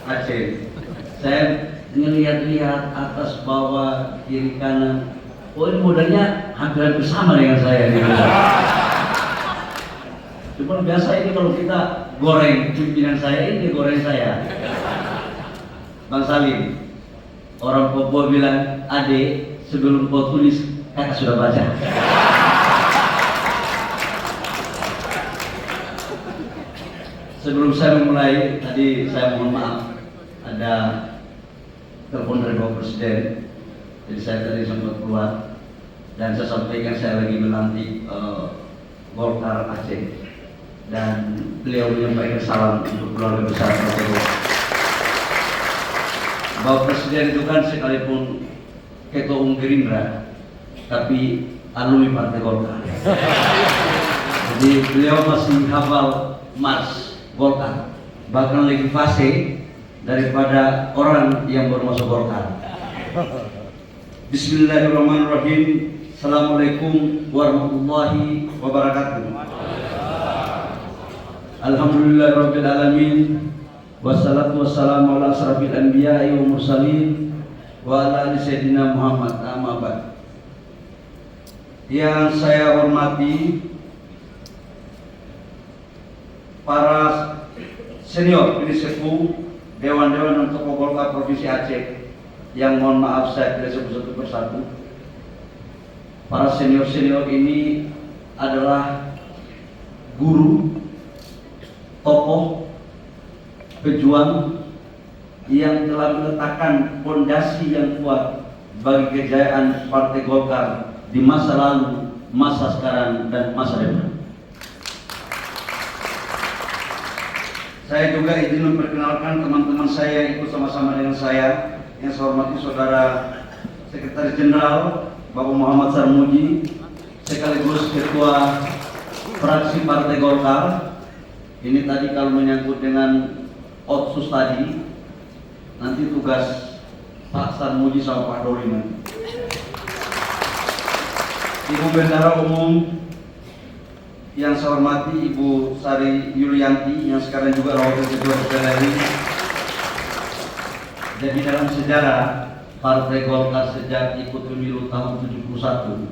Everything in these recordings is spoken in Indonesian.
Aceh. Saya ngelihat-lihat atas bawah kiri kanan. Oh, ini modelnya hampir sama dengan saya nih. Cuma biasa ini kalau kita goreng pimpinan saya, ini goreng saya. Bang Salim, orang Papua bilang, "Ade, sebelum kau tulis, kakak sudah baca." Sebelum saya memulai, tadi saya mohon maaf, ada telepon dari Bapak Presiden, jadi saya tadi sempat keluar dan saya sampaikan saya lagi melantik Golkar Aceh dan beliau menyampaikan salam untuk keluarga besar Partai Golkar. Bapak Presiden itu kan sekalipun Ketua Umum Gerindra, tapi alumni Partai Golkar. Jadi beliau masih hafal Mars Golkar, bahkan lebih fase daripada orang yang baru masuk Golkar. Bismillahirrahmanirrahim. Assalamualaikum warahmatullahi wabarakatuh. Alhamdulillahirabbil alamin. Wassalatu wassalamu ala asrafil anbiya'i wa mursalin wa ala ali sayyidina Muhammad. Amma ba'd. Yang saya hormati para senior ini sepuh dewan-dewan dan tokoh Golkar Provinsi Aceh yang mohon maaf saya tidak sebut satu persatu. Para senior-senior ini adalah guru, tokoh, pejuang yang telah meletakkan fondasi yang kuat bagi kejayaan Partai Golkar di masa lalu, masa sekarang, dan masa depan. Saya juga izin memperkenalkan teman-teman saya yang ikut sama-sama dengan saya, yang saya hormati Saudara Sekretaris Jenderal Bapak Muhammad Sarmuji, sekaligus Ketua Fraksi Partai Golkar. Ini tadi kalau menyangkut dengan otsus tadi, nanti tugas Pak Sarmuji sama Pak Doriman. Ibu Bendara Umum yang saya hormati Ibu Sari Yulianti yang sekarang juga Wakil Ketua DPR RI. Jadi dalam sejarah Partai Golkar sejak ikut pemilu tahun 71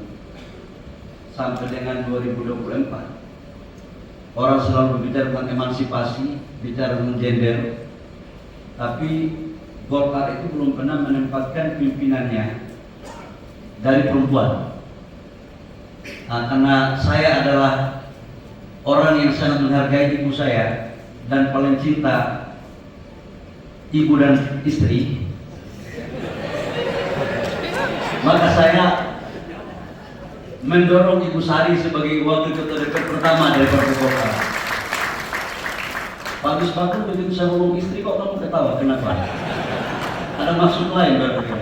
sampai dengan 2024, orang selalu berbicara tentang emansipasi, bicara tentang gender, tapi Golkar itu belum pernah menempatkan pimpinannya dari perempuan. Nah, karena saya adalah orang yang sangat menghargai ibu saya dan paling cinta ibu dan istri, maka saya mendorong Ibu Sari sebagai wakil ketua DPR pertama dari Partai Golkar. Bagus-bagus begitu saya ngomong istri, kok kamu ketawa? Kenapa? Ada maksud lain berarti?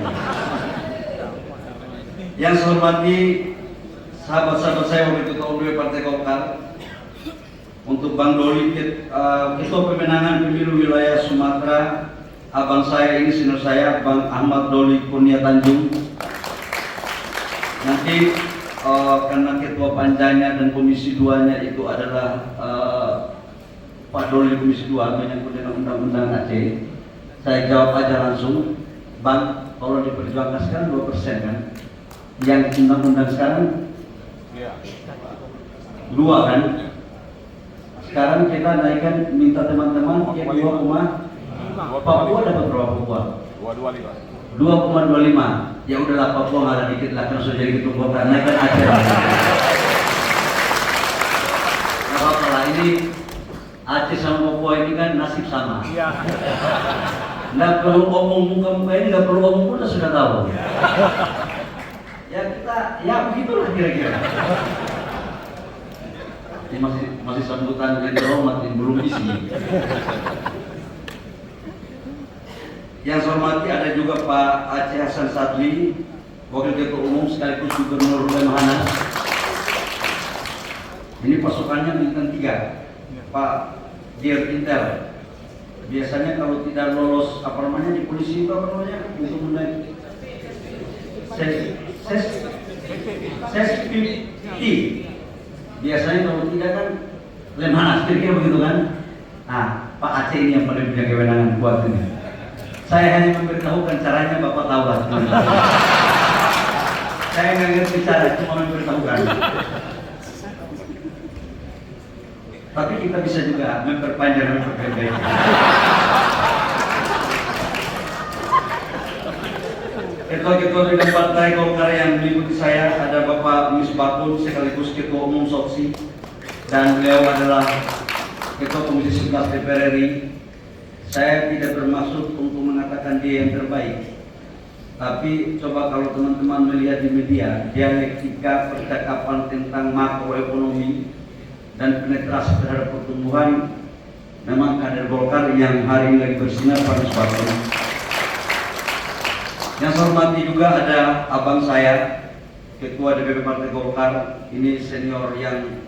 Yang saya hormati sahabat-sahabat saya wakil ketua umum Partai Golkar, untuk Bang Doli, Ketua Pemenangan Pemilu Wilayah Sumatera, abang saya ini senior saya, Bang Ahmad Doli Kurnia Tanjung. Nanti karena Ketua Panjanya dan Komisi 2-nya itu adalah Pak Doli Komisi 2 menyangkut dengan Undang-Undang Aceh, saya jawab aja langsung, Bang, kalau diperjuangkan sekarang 2% kan? Yang undang-undang sekarang 2 kan? Sekarang kita naikkan, minta teman-teman ya 2, Papua dapat berapa Papua? 2,25. Ya udahlah, Papua ngalah dikit lah, kan sudah jadi ketua Golkar, naikkan aja. Gak apa-apa lah, ini Aceh sama Papua ini kan nasib sama. Nggak perlu omong muka-muka ini, nggak perlu omong pun sudah tahu. Ya kita, ya begitulah kira-kira. Ini masih sambutan yang terhormat, belum isi. Yang saya hormati ada juga Pak Aceh Hasan Sadli, Wakil Ketua Umum sekaligus Gubernur Lemhanas. Ini pasukannya bintang 3, Pak Dir Intel. Biasanya kalau tidak lolos apa namanya di polisi itu apa namanya untuk menaik ses-50. Biasanya kalau tidak kan Lemhanas, kira-kira begitu kan? Nah, Pak Aceh ini yang paling punya kewenangan kuat ini. Saya hanya memberitahukan caranya, Bapak tahu lah. Saya nggak ngerti cara, cuma memberitahukan. Tapi kita bisa juga memperpanjang dan memperbaiki. Ketua-ketua bidang partai Golkar yang mengikuti saya ada Bapak Misbakun sekaligus Ketua Umum Soksi, dan beliau adalah Ketua Komisi 11 DPR RI. Saya tidak bermaksud untuk mengatakan dia yang terbaik, tapi coba kalau teman-teman melihat di media dialektika percakapan tentang makroekonomi dan penetrasi terhadap pertumbuhan, memang kader Golkar yang hari ini lagi bersinar pada Misbakun. Yang saya hormati juga ada abang saya, Ketua DPP Partai Golkar, ini senior yang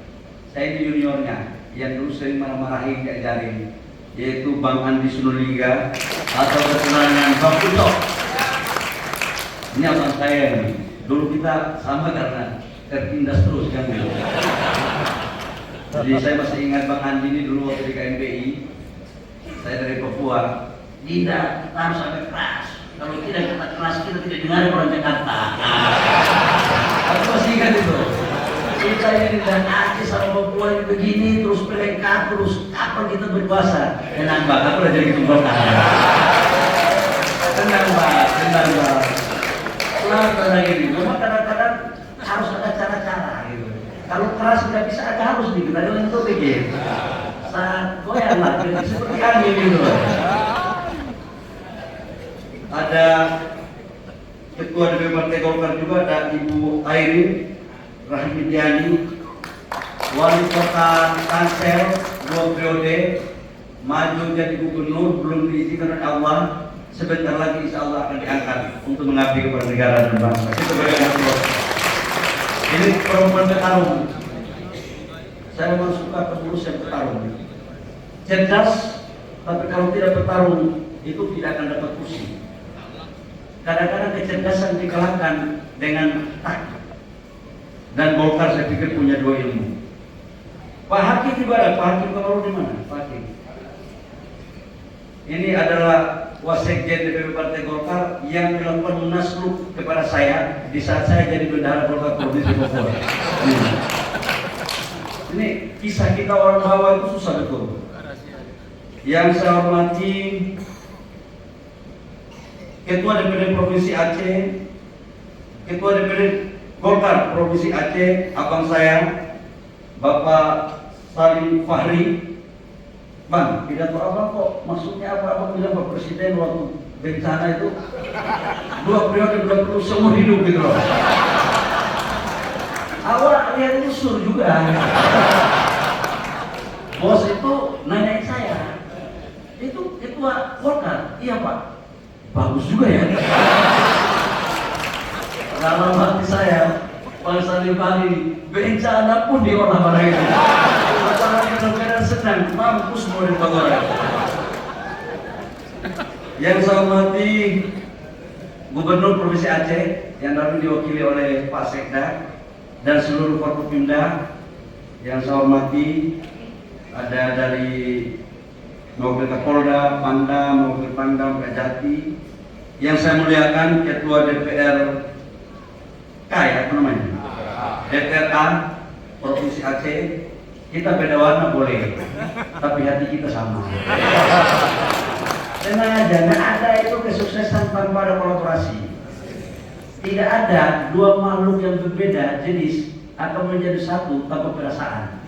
saya ini juniornya, yang dulu sering marah-marahin diajarin, yaitu Bang Andi Sunuliga atau terkenal dengan Bang Pucok. Ini abang saya nih. Dulu kita sama karena tertindas terus kan. Jadi saya masih ingat Bang Andi ini dulu waktu di KMPI, saya dari Papua. Tidak, kita harus agak keras. Kalau tidak kita keras, kita tidak dengar orang Jakarta. Aku masih ingat itu. Kita ini dan Aceh sama Papua ini begini, terus pelengkap, terus kapan kita berkuasa? Tenang Bang, aku udah jadi ketua. Tenang Bang, tenang Bang. Tenang ini, memang kadang-kadang harus ada cara-cara gitu. Kalau keras nggak bisa, ada harus nih, kita dengan itu begini. Saat goyang lah, seperti angin gitu. Ada Ketua DPP Partai Golkar juga, ada Ibu Airin Rahimidiani, Wali Kota Tangsel 2 periode, maju jadi gubernur, belum diizinkan oleh Allah. Sebentar lagi insya Allah akan diangkat untuk mengabdi kepada negara dan bangsa. Kita berikan Allah. Ini perempuan petarung. Saya memang suka pengurus yang petarung. Cerdas, tapi kalau tidak bertarung itu tidak akan dapat kursi. Kadang-kadang kecerdasan dikalahkan dengan taktik. Dan Golkar saya pikir punya dua ilmu. Pak Hakim di mana? Pak Hakim kalau di mana? Pak Hakim. Ini adalah Wasekjen DPP Partai Golkar yang melakukan munaslup kepada saya di saat saya jadi bendahara Golkar Provinsi Papua. Ini kisah kita orang bawah itu susah betul. Yang saya hormati Ketua DPD Provinsi Aceh, Ketua DPD Golkar Provinsi Aceh, abang saya, Bapak Salim Fahri. Bang, pidato apa kok? Maksudnya apa? Abang bilang Pak Presiden waktu bencana itu 2 periode 20 seumur hidup gitu loh. Awal lihat itu sur juga. Bos itu nanyain saya, itu Ketua Golkar, iya Pak. Bagus juga ya. Dalam hati saya, Pak Salim Fahri, bencana pun diolah pada itu. Masalahnya benar-benar senang, mampus mau dipakai. Yang saya hormati Gubernur Provinsi Aceh yang lalu diwakili oleh Pak Sekda dan seluruh Forkopimda. Yang saya hormati ada dari Mewakili Kapolda, Pangdam, Mewakili Pangdam, Kajati. Yang saya muliakan Ketua DPR K ya, apa namanya? DPR A Provinsi Aceh. Kita beda warna boleh, tapi hati kita sama. Tenang aja, nggak ada itu kesuksesan tanpa ada kolaborasi. Tidak ada dua makhluk yang berbeda jenis akan menjadi satu tanpa perasaan.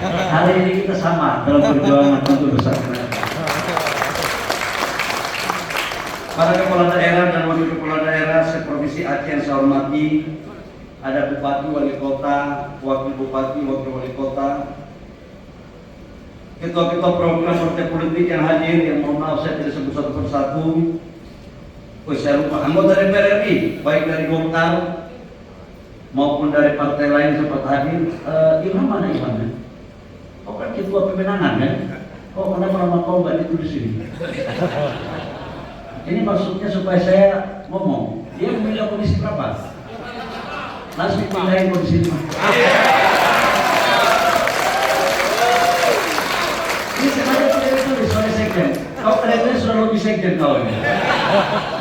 Hari ini kita sama dalam perjuangan untuk bersama. Para kepala daerah dan wakil kepala daerah seprovinsi Aceh yang saya hormati, ada bupati, wali kota, wakil bupati, wakil wali kota, ketua-ketua perwakilan partai politik yang hadir, yang mohon maaf saya tidak sebut satu persatu. Saya lupa anggota DPR RI, baik dari Golkar maupun dari partai lain sempat hadir. Ilham mana Ilhamnya? Oh kan ketua pemenangan kan? Oh kenapa nama kau nggak ditulis di sini? Ini maksudnya supaya saya ngomong. Dia memilih komisi berapa? Langsung pindahin komisi 5. Ini sebenarnya tidak ditulis oleh sekjen. Kau ternyata sudah lebih sekjen kau ini.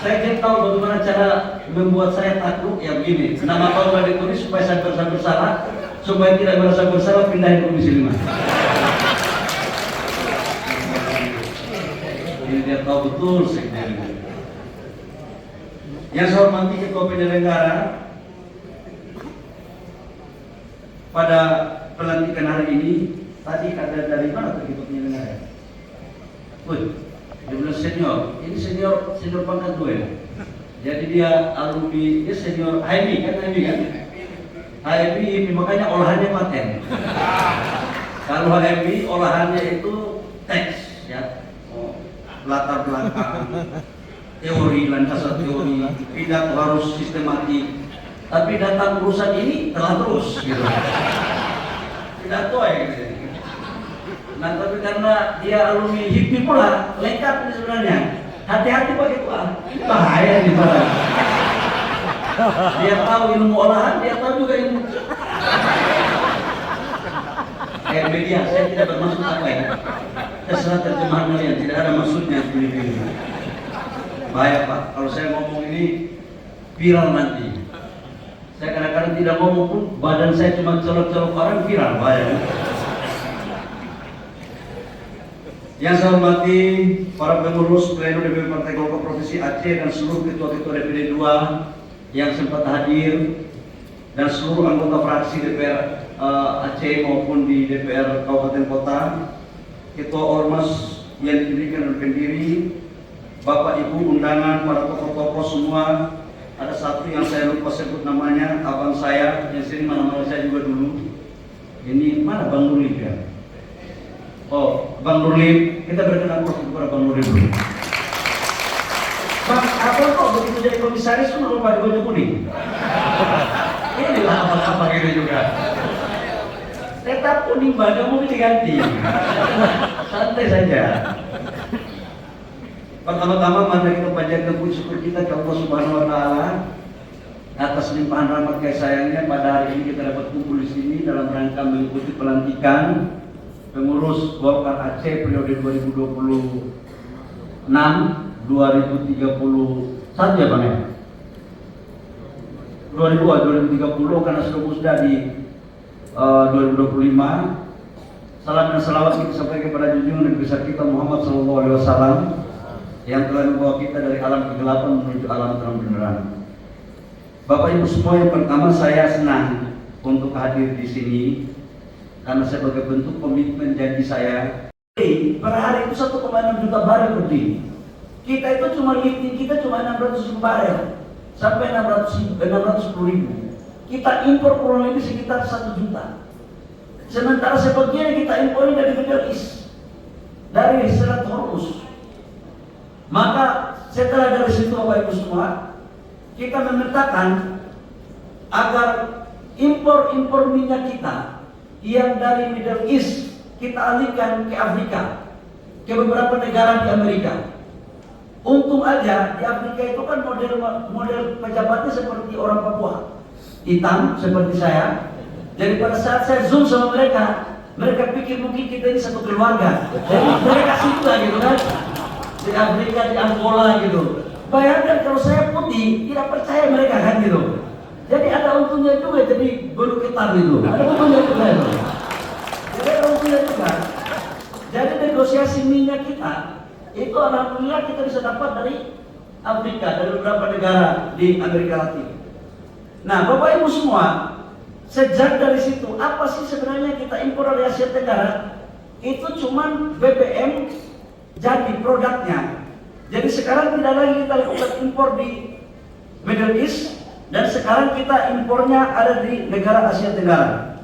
Saya ingin tahu bagaimana cara membuat saya takut. Ya begini, nama kau nggak ditulis supaya saya merasa bersalah, supaya tidak merasa bersalah pindahin Komisi 5. Ini dia tahu betul sebenarnya. Yang saya hormati Ketua Penyelenggara, pada pelantikan hari ini, tadi ada dari mana tuh Ketua Penyelenggara? Wih, dia bilang senior. Ini senior pangkat 2 ya. Jadi dia alumni, dia senior HMI kan? HMI makanya olahannya paten. Kalau HMI olahannya itu teks ya, latar belakang, teori, landasan teori, pidato harus sistematik. Tapi datang urusan ini telah terus gitu. Pidato ya gitu. Nah tapi karena dia alumni HIPMI pula, lengkap ini sebenarnya. Hati-hati pakai itu bahaya nih Pak. Dia tahu ilmu olahan, dia tahu juga ilmu media. Saya tidak bermaksud apa ya. Terserah terjemahan kalian, tidak ada maksudnya begini. Bahaya Pak, kalau saya ngomong ini viral nanti. Saya kadang-kadang tidak ngomong pun, badan saya cuma colok-colok orang viral, bahaya. Yang saya hormati para pengurus Pleno DPP Partai Golkar Provinsi Aceh dan seluruh ketua-ketua DPD 2 yang sempat hadir, dan seluruh anggota fraksi DPR Aceh maupun di DPR Kabupaten Kota, ketua ormas yang didirikan dan pendiri, Bapak Ibu undangan, para tokoh-tokoh semua. Ada satu yang saya lupa sebut namanya, abang saya yang sering mana-mana saya juga dulu. Ini mana Bang Nurlip ya? Oh, Bang Nurlip, kita berikan aplaus kepada Bang Nurlip dulu. Bang, apa kok begitu jadi komisaris cuma lupa di baju kuning? Inilah apa-apa gitu juga. Tetap kuning baju mungkin diganti. Santai saja. Pertama-tama mari kita panjatkan puji syukur kita ke Allah Subhanahu wa taala atas limpahan rahmat kasih sayangnya. Pada hari ini kita dapat kumpul di sini dalam rangka mengikuti pelantikan pengurus Golkar Aceh periode 2026 2031 ya Bang ya? 2030 karena sudah musda di 2025. Salam dan salawat kita sampaikan kepada junjungan Nabi besar kita Muhammad SAW yang telah membawa kita dari alam kegelapan menuju alam terang beneran. Bapak Ibu semua, yang pertama saya senang untuk hadir di sini karena sebagai bentuk komitmen janji saya. Per hari itu 1,6 juta barel lebih. Kita itu cuma lifting kita cuma 600 barel sampai 610 ribu. Kita impor kurang lebih sekitar 1 juta. Sementara sebagian kita impor dari Middle East, dari Selat Hormuz. Maka setelah dari situ Bapak Ibu semua, kita memetakan agar impor minyak kita yang dari Middle East kita alihkan ke Afrika, ke beberapa negara di Amerika. Untung aja di Afrika itu kan model pejabatnya seperti orang Papua, hitam seperti saya. Jadi pada saat saya zoom sama mereka pikir mungkin kita ini satu keluarga. Jadi mereka suka gitu kan, di Afrika, di Angola gitu. Bayangkan kalau saya putih, tidak percaya mereka kan gitu. Jadi ada untungnya juga jadi bulu ketar gitu. Ada untungnya juga itu. Jadi ada untungnya juga. Jadi negosiasi minyak kita itu alhamdulillah kita bisa dapat dari Afrika, dari beberapa negara di Amerika Latin. Nah, Bapak Ibu semua, sejak dari situ apa sih sebenarnya kita impor dari Asia Tenggara? Itu cuman BBM jadi produknya. Jadi sekarang tidak lagi kita lakukan impor di Middle East, dan sekarang kita impornya ada di negara Asia Tenggara.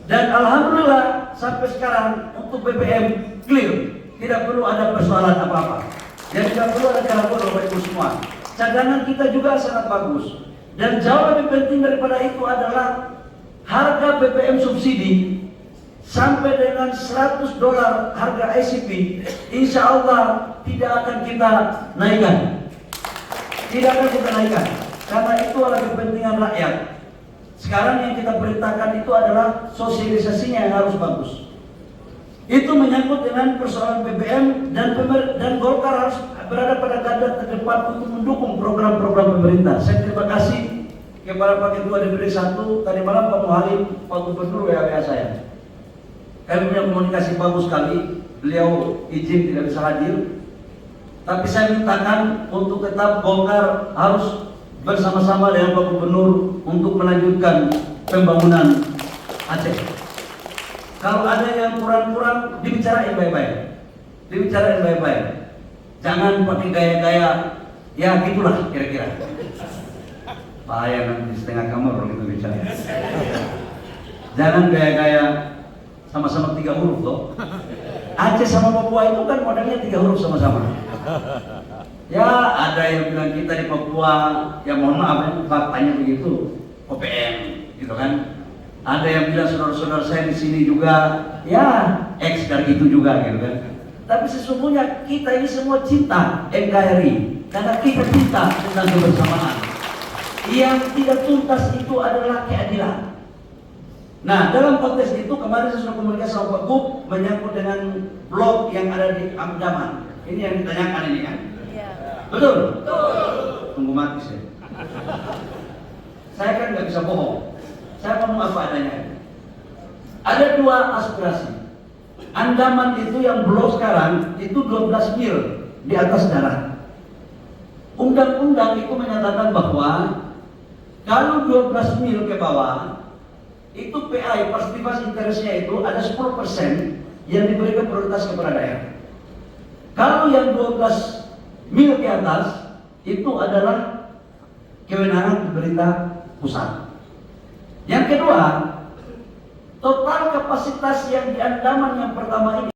Dan alhamdulillah sampai sekarang untuk BBM clear, tidak perlu ada persoalan apa-apa. Dan tidak perlu ada keraguan Bapak Ibu semua. Cadangan kita juga sangat bagus. Dan jauh lebih penting daripada itu adalah harga BBM subsidi sampai dengan $100 harga ICP, insya Allah tidak akan kita naikkan. Tidak akan kita naikkan, karena itu adalah kepentingan rakyat. Sekarang yang kita perintahkan itu adalah sosialisasinya yang harus bagus. Itu menyangkut dengan persoalan BBM, dan Golkar harus berada pada garda terdepan untuk mendukung program-program pemerintah. Saya terima kasih kepada Pak Ketua DPD 1 tadi malam, Pak Muhalim, Pak Gubernur WA saya. Kami punya komunikasi bagus sekali. Beliau izin tidak bisa hadir, tapi saya mintakan untuk tetap Golkar harus bersama-sama dengan Pak Gubernur untuk melanjutkan pembangunan Aceh. Kalau ada yang kurang-kurang, dibicarain baik-baik. Dibicarain baik-baik. Jangan pakai gaya-gaya, ya gitulah kira-kira. Bahaya nanti setengah kamar kalau kita bicara. Jangan gaya-gaya sama-sama 3 huruf loh. Aceh sama Papua itu kan modelnya 3 huruf sama-sama. Ya ada yang bilang kita di Papua, ya mohon maaf ya, faktanya begitu, OPM gitu kan. Ada yang bilang saudara-saudara saya di sini juga, ya X dari itu juga gitu kan. Tapi sesungguhnya kita ini semua cinta NKRI, karena kita cinta tentang kebersamaan. Yang tidak tuntas itu adalah keadilan. Nah, dalam konteks itu kemarin saya sudah komunikasi sama Pak Gub menyangkut dengan blok yang ada di Amdaman. Ini yang ditanyakan ini kan? Iya. Betul? Betul. Tunggu mati saya. Saya kan nggak bisa bohong. Saya ngomong apa adanya. Ada 2 aspirasi. Andaman itu yang blok sekarang itu 12 mil di atas darat. Undang-undang itu menyatakan bahwa kalau 12 mil ke bawah itu PI, partisipasi interestnya itu ada 10% yang diberikan prioritas kepada daerah. Kalau yang 12 mil ke atas itu adalah kewenangan pemerintah pusat. Yang kedua, total kapasitas yang di Andaman yang pertama ini